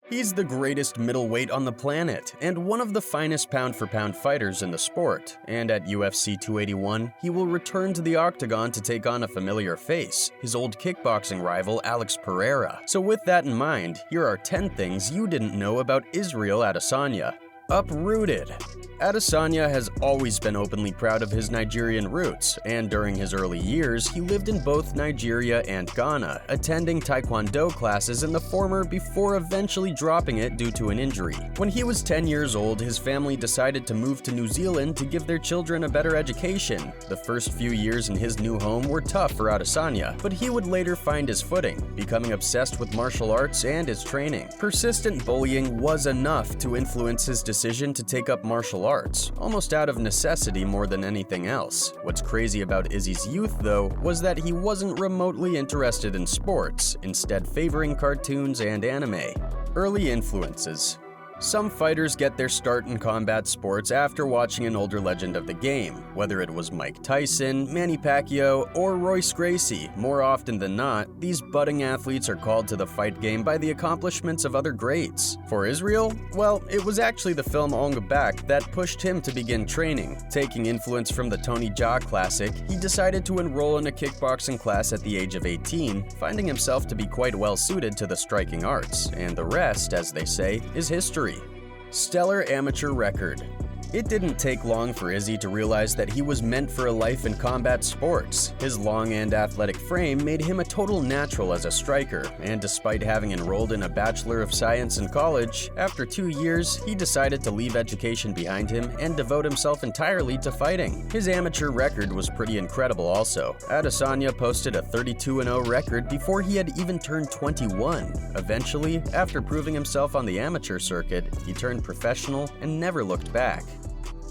He's the greatest middleweight on the planet, and one of the finest pound-for-pound fighters in the sport, and at UFC 281, he will return to the octagon to take on a familiar face, his old kickboxing rival Alex Pereira. So with that in mind, here are 10 things you didn't know about Israel Adesanya. Uprooted. Adesanya has always been openly proud of his Nigerian roots, and during his early years, he lived in both Nigeria and Ghana, attending Taekwondo classes in the former before eventually dropping it due to an injury. When he was 10 years old, his family decided to move to New Zealand to give their children a better education. The first few years in his new home were tough for Adesanya, but he would later find his footing, becoming obsessed with martial arts and his training. Persistent bullying was enough to influence his decision to take up martial arts, almost out of necessity more than anything else. What's crazy about Izzy's youth, though, was that he wasn't remotely interested in sports, instead favoring cartoons and anime. Early influences. Some fighters get their start in combat sports after watching an older legend of the game, whether it was Mike Tyson, Manny Pacquiao, or Royce Gracie. More often than not, these budding athletes are called to the fight game by the accomplishments of other greats. For Israel, well, it was actually the film Ong Bak that pushed him to begin training. Taking influence from the Tony Jaa classic, he decided to enroll in a kickboxing class at the age of 18, finding himself to be quite well suited to the striking arts, and the rest, as they say, is history. Stellar amateur record. It didn't take long for Izzy to realize that he was meant for a life in combat sports. His long and athletic frame made him a total natural as a striker, and despite having enrolled in a Bachelor of Science in college, after 2 years, he decided to leave education behind him and devote himself entirely to fighting. His amateur record was pretty incredible also. Adesanya posted a 32-0 record before he had even turned 21. Eventually, after proving himself on the amateur circuit, he turned professional and never looked back.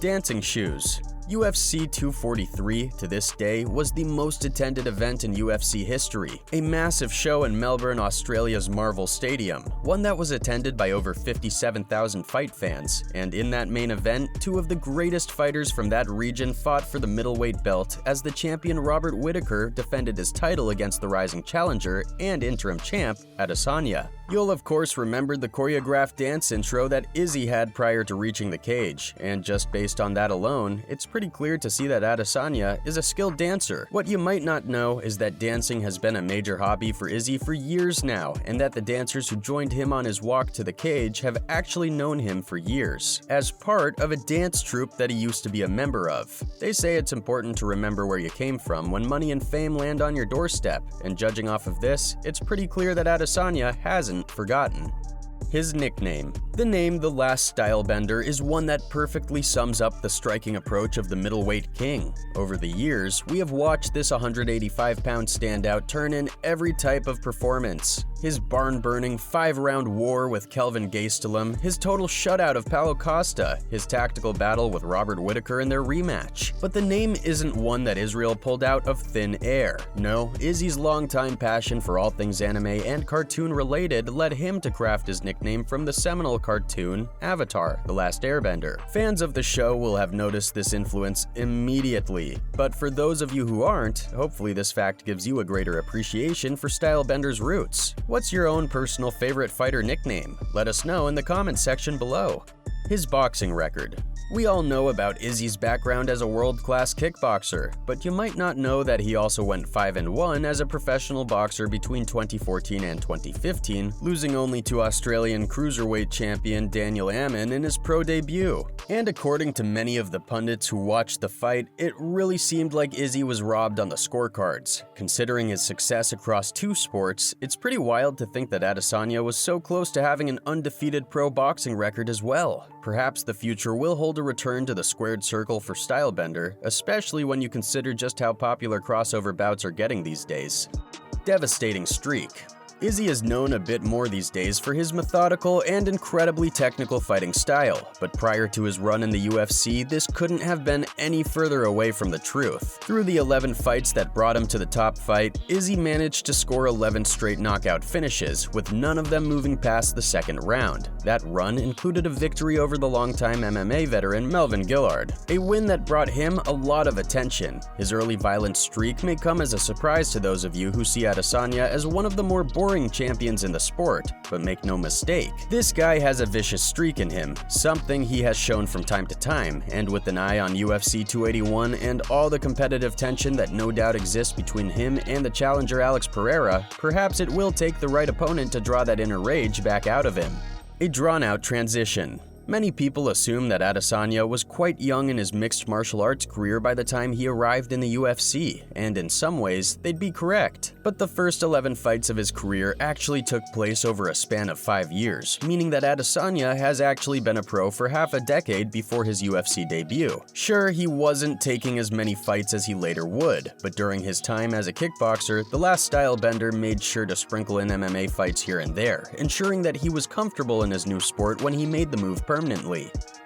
Dancing shoes. UFC 243, to this day, was the most attended event in UFC history, a massive show in Melbourne, Australia's Marvel Stadium, one that was attended by over 57,000 fight fans, and in that main event, two of the greatest fighters from that region fought for the middleweight belt as the champion Robert Whittaker defended his title against the rising challenger and interim champ, Adesanya. You'll of course remember the choreographed dance intro that Izzy had prior to reaching the cage, and just based on that alone, it's pretty clear to see that Adesanya is a skilled dancer. What you might not know is that dancing has been a major hobby for Izzy for years now, and that the dancers who joined him on his walk to the cage have actually known him for years, as part of a dance troupe that he used to be a member of. They say it's important to remember where you came from when money and fame land on your doorstep, and judging off of this, it's pretty clear that Adesanya hasn't forgotten. His nickname. The name The Last Stylebender is one that perfectly sums up the striking approach of the middleweight king. Over the years, we have watched this 185-pound standout turn in every type of performance. His barn-burning 5-round war with Kelvin Gastelum, his total shutout of Paulo Costa, his tactical battle with Robert Whittaker in their rematch. But the name isn't one that Israel pulled out of thin air. No, Izzy's longtime passion for all things anime and cartoon-related led him to craft his nickname from the seminal cartoon Avatar: The Last Airbender. Fans of the show will have noticed this influence immediately, but for those of you who aren't, hopefully this fact gives you a greater appreciation for Stylebender's roots. What's your own personal favorite fighter nickname? Let us know in the comments section below. His boxing record. We all know about Izzy's background as a world-class kickboxer, but you might not know that he also went 5-1 as a professional boxer between 2014 and 2015, losing only to Australian cruiserweight champion Daniel Ammon in his pro debut. And according to many of the pundits who watched the fight, it really seemed like Izzy was robbed on the scorecards. Considering his success across 2 sports, it's pretty wild to think that Adesanya was so close to having an undefeated pro boxing record as well. Perhaps the future will hold a return to the squared circle for Stylebender, especially when you consider just how popular crossover bouts are getting these days. Devastating streak. Izzy is known a bit more these days for his methodical and incredibly technical fighting style, but prior to his run in the UFC, this couldn't have been any further away from the truth. Through the 11 fights that brought him to the top fight, Izzy managed to score 11 straight knockout finishes, with none of them moving past the second round. That run included a victory over the longtime MMA veteran Melvin Gillard, a win that brought him a lot of attention. His early violent streak may come as a surprise to those of you who see Adesanya as one of the more boring enduring champions in the sport, but make no mistake, this guy has a vicious streak in him, something he has shown from time to time, and with an eye on UFC 281 and all the competitive tension that no doubt exists between him and the challenger Alex Pereira, perhaps it will take the right opponent to draw that inner rage back out of him. A drawn-out transition. Many people assume that Adesanya was quite young in his mixed martial arts career by the time he arrived in the UFC, and in some ways, they'd be correct. But the first 11 fights of his career actually took place over a span of 5 years, meaning that Adesanya has actually been a pro for half a decade before his UFC debut. Sure, he wasn't taking as many fights as he later would, but during his time as a kickboxer, the last stylebender made sure to sprinkle in MMA fights here and there, ensuring that he was comfortable in his new sport when he made the move permanently.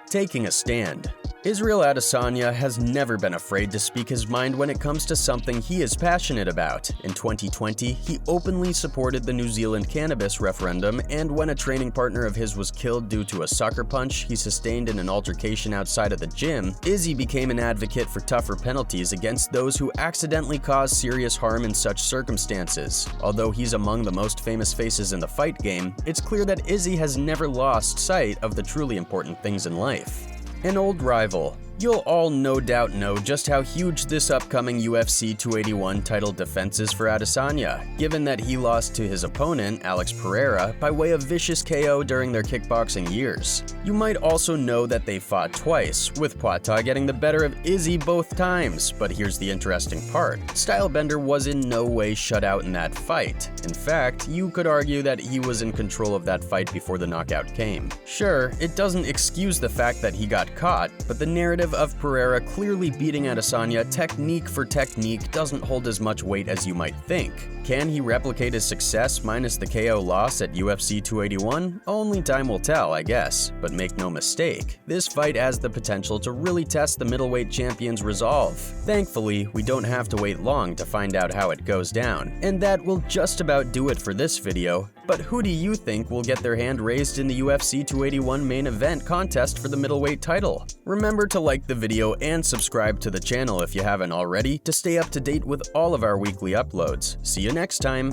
Taking a stand. Israel Adesanya has never been afraid to speak his mind when it comes to something he is passionate about. In 2020, he openly supported the New Zealand cannabis referendum, and when a training partner of his was killed due to a sucker punch he sustained in an altercation outside of the gym, Izzy became an advocate for tougher penalties against those who accidentally cause serious harm in such circumstances. Although he's among the most famous faces in the fight game, it's clear that Izzy has never lost sight of the truly important things in life. An old rival. You'll all no doubt know just how huge this upcoming UFC 281 title defense is for Adesanya, given that he lost to his opponent, Alex Pereira, by way of vicious KO during their kickboxing years. You might also know that they fought twice, with Poata getting the better of Izzy both times, but here's the interesting part. Stylebender was in no way shut out in that fight. In fact, you could argue that he was in control of that fight before the knockout came. Sure, it doesn't excuse the fact that he got caught, but the narrative of Pereira clearly beating Adesanya technique for technique doesn't hold as much weight as you might think. Can he replicate his success minus the KO loss at UFC 281? Only time will tell, I guess. But make no mistake, this fight has the potential to really test the middleweight champion's resolve. Thankfully, we don't have to wait long to find out how it goes down. And that will just about do it for this video. But who do you think will get their hand raised in the UFC 281 main event contest for the middleweight title? Remember to like the video and subscribe to the channel if you haven't already to stay up to date with all of our weekly uploads. See you next time.